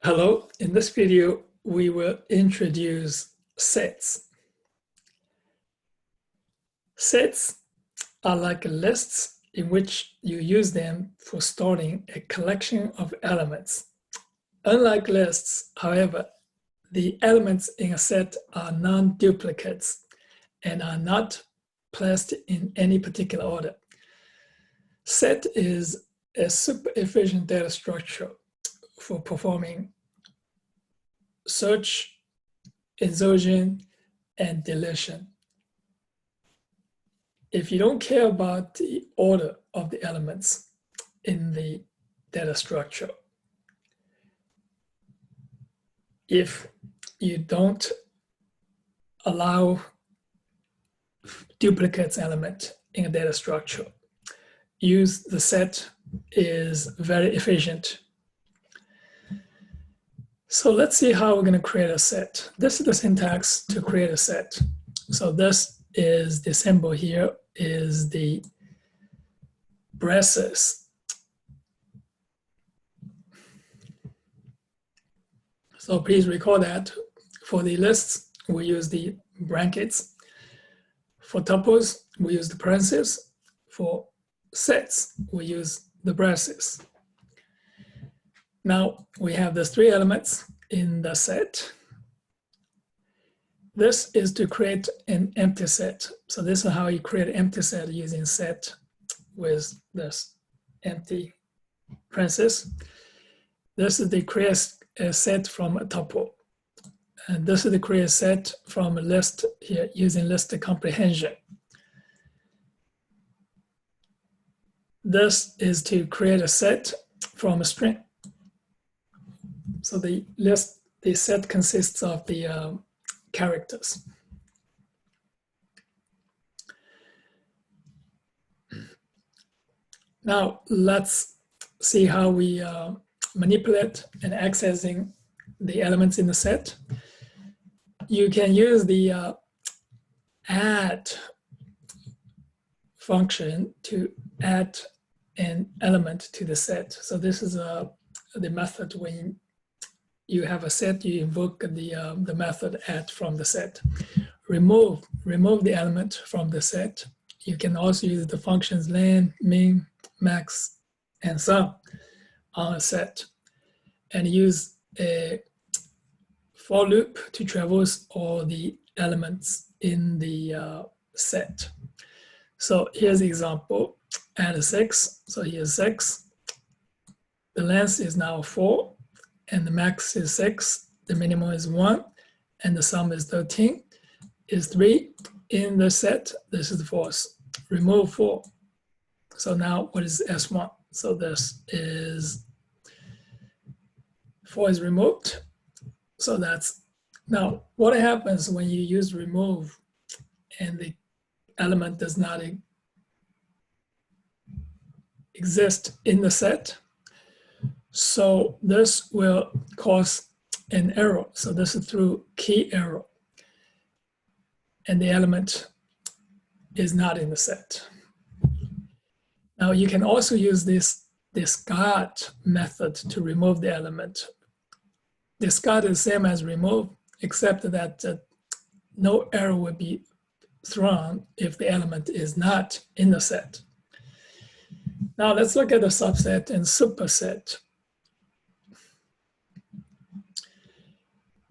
Hello, in this video, we will introduce sets. Sets are like lists in which you use them for storing a collection of elements. Unlike lists, however, the elements in a set are non-duplicates and are not placed in any particular order. Set is a super efficient data structure for performing search, insertion, and deletion. If you don't care about the order of the elements in the data structure, if you don't allow duplicates element in a data structure, use the set is very efficient. So let's see how we're going to create a set. This is the syntax to create a set. So this is the symbol here is the braces. So please recall that for the lists, we use the brackets. For tuples, we use the parentheses. For sets, we use the braces. Now we have these three elements in the set. This is to create an empty set. So this is how you create an empty set using set with this empty parentheses. This is the create a set from a tuple. And this is the create set from a list here using list comprehension. This is to create a set from a string. So the set consists of the characters. Now let's see how we manipulate and accessing the elements in the set. You can use the add function to add an element to the set. So this is the method when you have a set, you invoke the method add from the set. Remove the element from the set. You can also use the functions len, min, max, and sum on a set, and use a for loop to traverse all the elements in the set. So here's the example, add 6. So here's 6. The length is now 4. And the max is 6, the minimum is 1, and the sum is 13, is 3. In the set, this is false. Remove 4. So now what is S1? So this is 4 is removed. So that's, now what happens when you use remove and the element does not exist in the set? So this will cause an error. So this is through key error. And the element is not in the set. Now you can also use this discard method to remove the element. Discard is the same as remove, except that no error will be thrown if the element is not in the set. Now let's look at the subset and superset.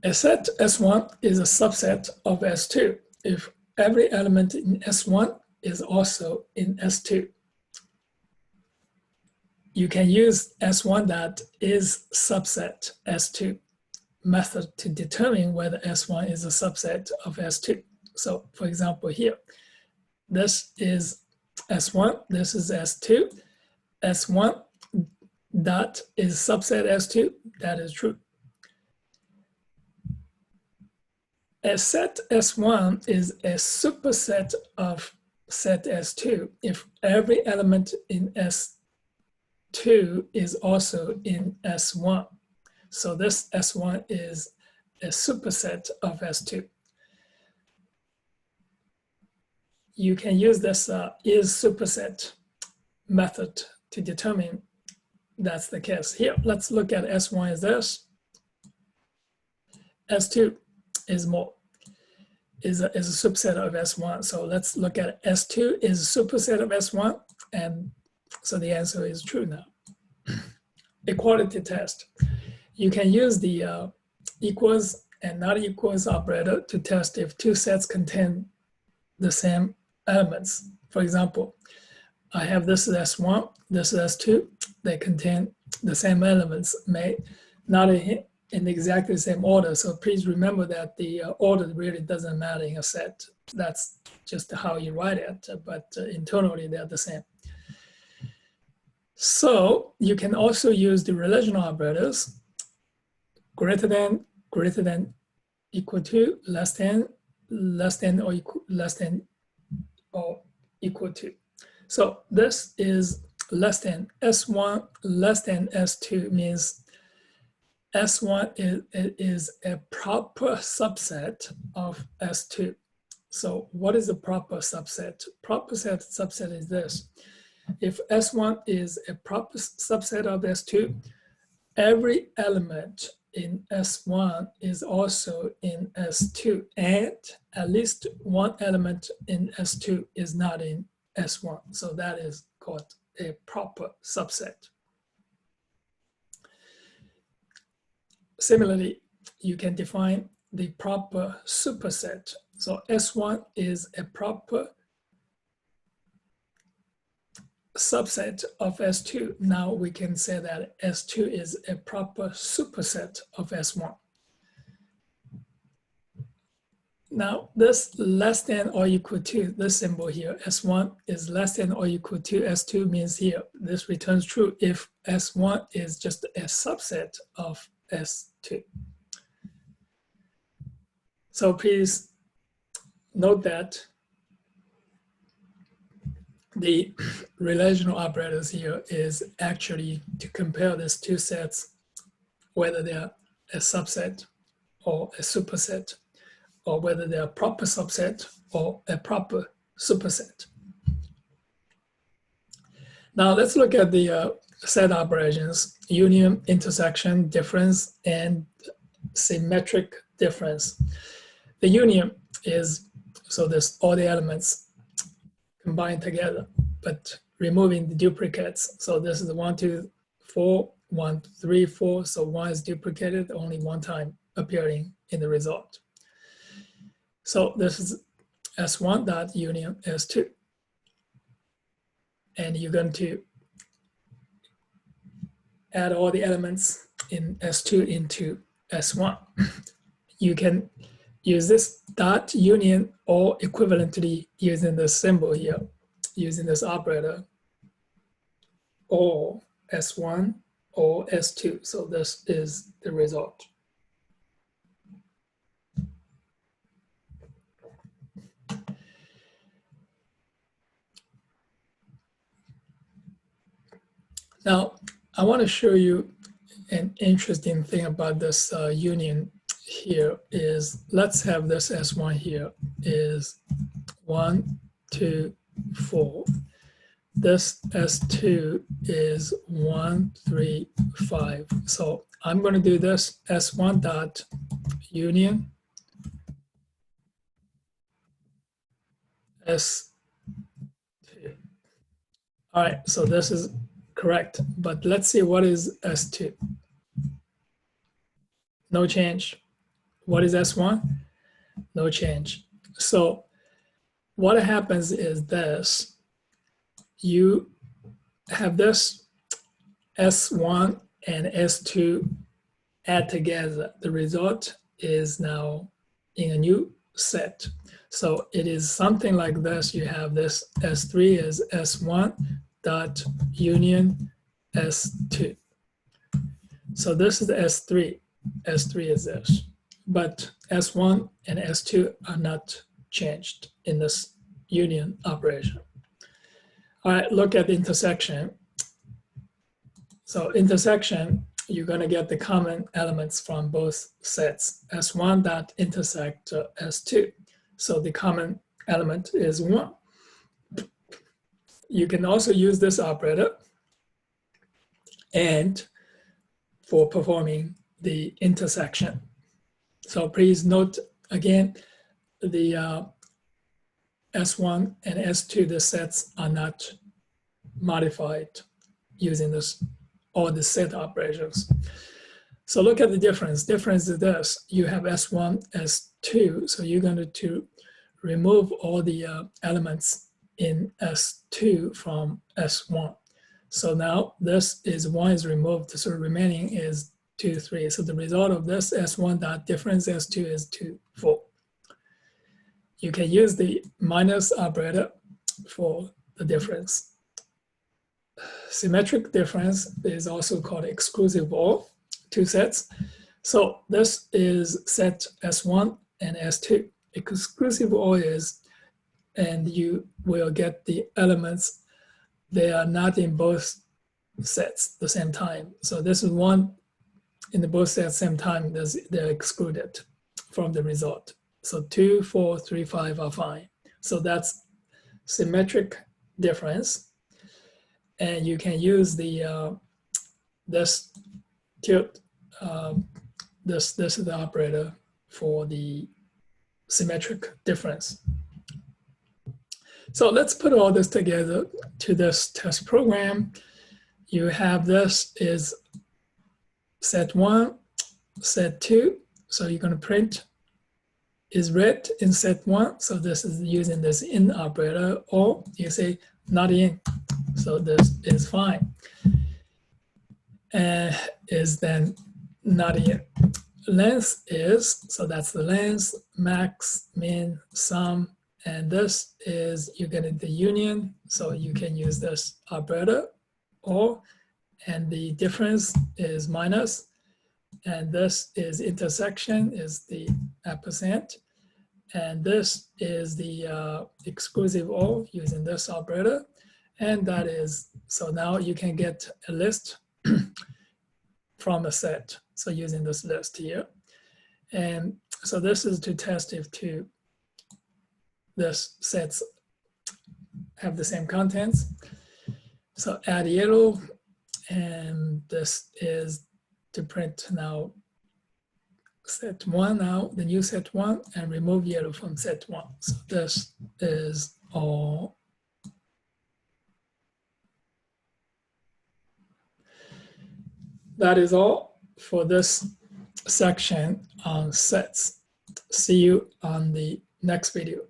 A set S1 is a subset of S2 if every element in S1 is also in S2. You can use S1 that is subset S2 method to determine whether S1 is a subset of S2. So for example here, this is S1, this is S2. S1 dot is subset S2, that is true. A set S1 is a superset of set S2 if every element in S2 is also in S1. So this S1 is a superset of S2. You can use this is superset method to determine that's the case. Here, let's look at S1 as this. S2 is a superset of S1. So let's look at S2 is a superset of S1, and so the answer is true now. Equality test. You can use the equals and not equals operator to test if two sets contain the same elements. For example, I have this is S1, this is S2. They contain the same elements, may not in exactly the same order. So please remember that the order really doesn't matter in a set. That's just how you write it, but internally they're the same. So you can also use the relational operators, greater than, equal to, less than or equal to. So this is less than S1, less than S2 means S1 is a proper subset of S2. So what is a proper subset? Proper subset is this. If S1 is a proper subset of S2, every element in S1 is also in S2, and at least one element in S2 is not in S1. So that is called a proper subset. Similarly, you can define the proper superset. So S1 is a proper subset of S2. Now we can say that S2 is a proper superset of S1. Now this less than or equal to, this symbol here, S1 is less than or equal to S2 means here, this returns true if S1 is just a subset of S2. So please note that the relational operators here is actually to compare these two sets, whether they are a subset or a superset, or whether they are proper subset or a proper superset. Now let's look at the set operations: union, intersection, difference, and symmetric difference. The union is, so there's all the elements combined together, but removing the duplicates. So this is 1, 2, 4, 1, 3, 4. So 1 is duplicated only one time appearing in the result. So this is S1 dot union S2. And you're going to add all the elements in S2 into S1. You can use this dot union or equivalently using this symbol here, using this operator, or S1 or S2. So this is the result. Now, I want to show you an interesting thing about this union here is, let's have this S1 here is 1, 2, 4. This S2 is 1, 3, 5. So I'm going to do this S1 dot union S2. All right, so this is correct, but let's see what is S2. No change. What is S1? No change. So what happens is this. You have this S1 and S2 add together. The result is now in a new set. So it is something like this. You have this S3 is S1 dot union S2. So this is S3. S3 is this. But S1 and S2 are not changed in this union operation. All right, look at the intersection. So intersection, you're going to get the common elements from both sets. S1 dot intersect S2. So the common element is 1. You can also use this operator and for performing the intersection. So please note again, the S1 and S2, the sets are not modified using all the set operations. So look at the difference. Difference is this: you have S1, S2, so you're going to remove all the elements in S2 from S1. So now this is 1 is removed, so remaining is 2, 3. So the result of this S1 dot difference S2 is 2, 4. You can use the minus operator for the difference. Symmetric difference is also called exclusive OR, 2 sets. So this is set S1 and S2. Exclusive OR is, and you will get the elements, they are not in both sets at the same time. So this is 1 in the both sets same time, they're excluded from the result. So 2, 4, 3, 5 are fine. So that's symmetric difference. And you can use the this is the operator for the symmetric difference. So let's put all this together to this test program. You have this is set 1, set 2. So you're going to print is read in set 1. So this is using this in operator, or you say not in. So this is fine. And is then not in. Length is, so that's the length, max, min, sum, and this is you get the union. So you can use this operator, or, and the difference is minus, and this is intersection is the %, and this is the exclusive OR using this operator. And that is, so now you can get a list from a set. So using this list here. And so this is to test if this sets have the same contents. So add yellow, and this is to print now set 1 now, the new set 1, and remove yellow from set 1. So this is all. That is all for this section on sets. See you on the next video.